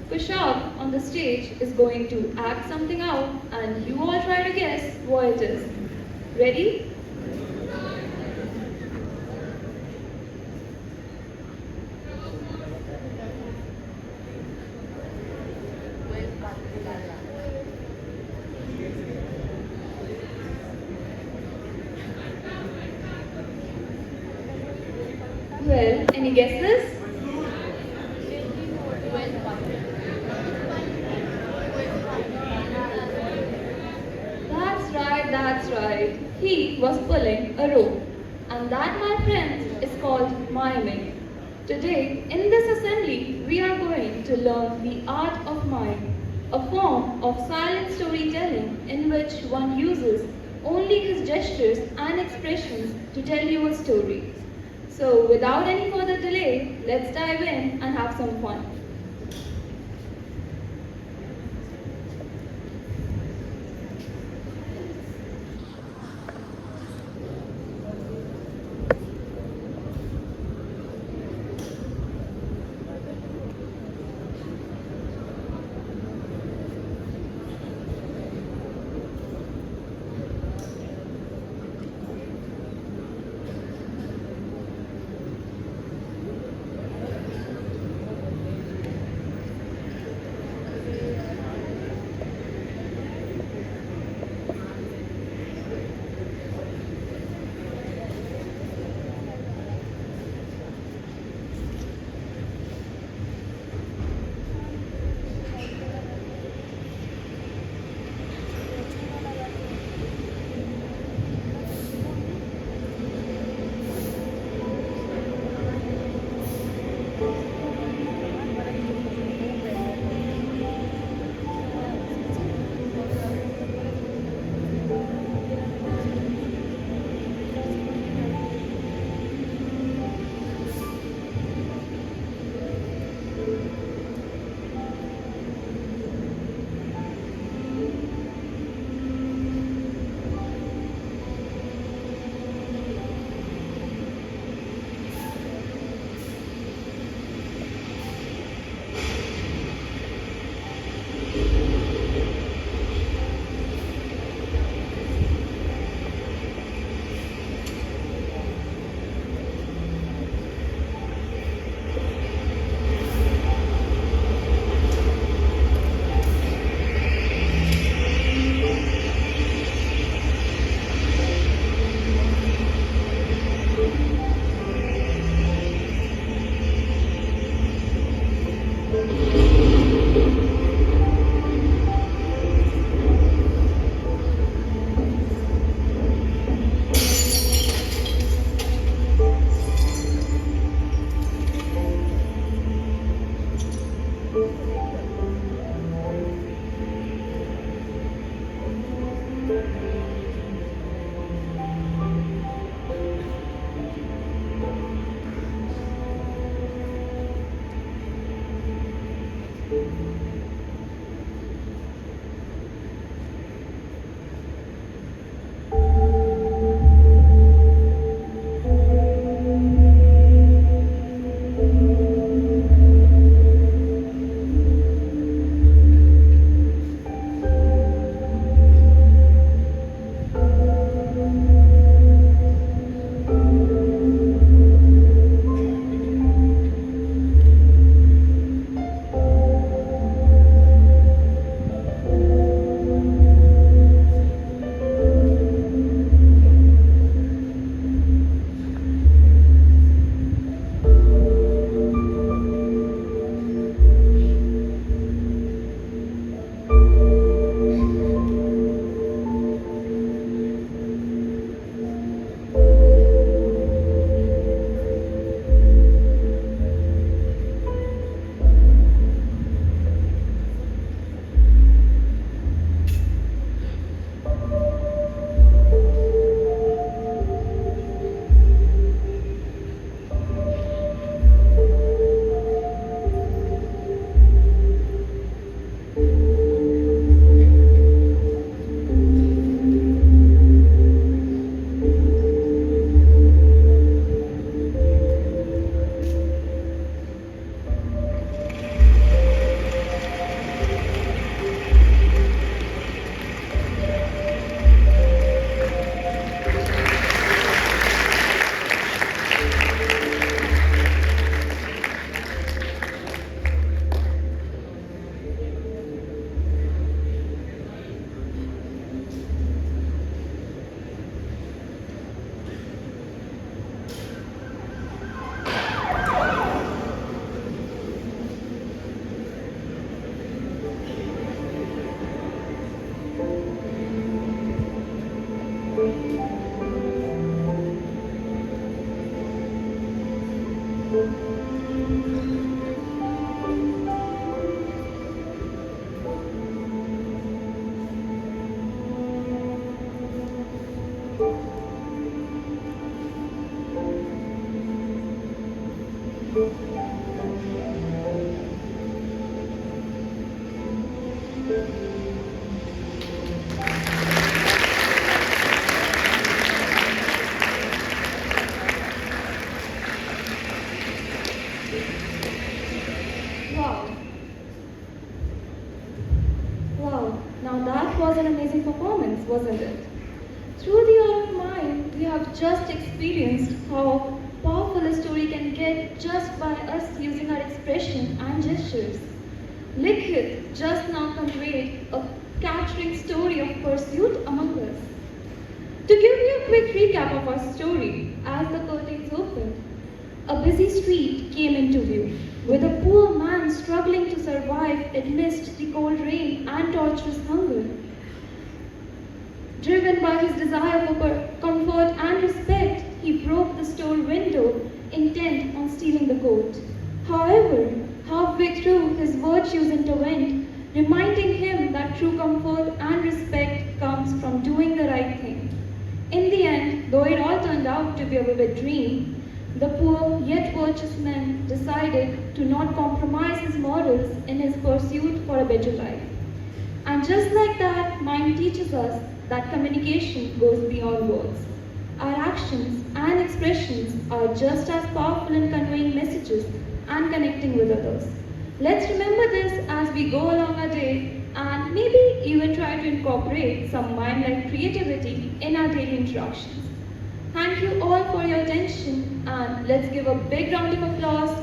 Kushab on the stage is going to act something out and you all try to guess what it is. Ready? Well, any guesses? That's right. He was pulling a rope. And that, my friends, is called miming. Today, in this assembly, we are going to learn the art of mime, a form of silent storytelling in which one uses only his gestures and expressions to tell you a story. So, without any further delay, let's dive in and have some fun. was an amazing performance, wasn't it? Through the art of mime, we have just experienced how powerful a story can get just by us using our expression and gestures. Likhit just now conveyed a capturing story of pursuit among us. To give you a quick recap of our story, as the curtains opened, a busy street came into view, with a poor man struggling to survive amidst the cold rain and torturous hunger. Driven by his desire for comfort and respect, he broke the store window, intent on stealing the coat. However, halfway through, his virtues intervened, reminding him that true comfort and respect comes from doing the right thing. In the end, though it all turned out to be a vivid dream, the poor yet virtuous man decided to not compromise his morals in his pursuit for a better life. And just like that, MIME teaches us that communication goes beyond words. Our actions and expressions are just as powerful in conveying messages and connecting with others. Let's remember this as we go along our day and maybe even try to incorporate some MIME-like creativity in our daily interactions. Thank you all for your attention and let's give a big round of applause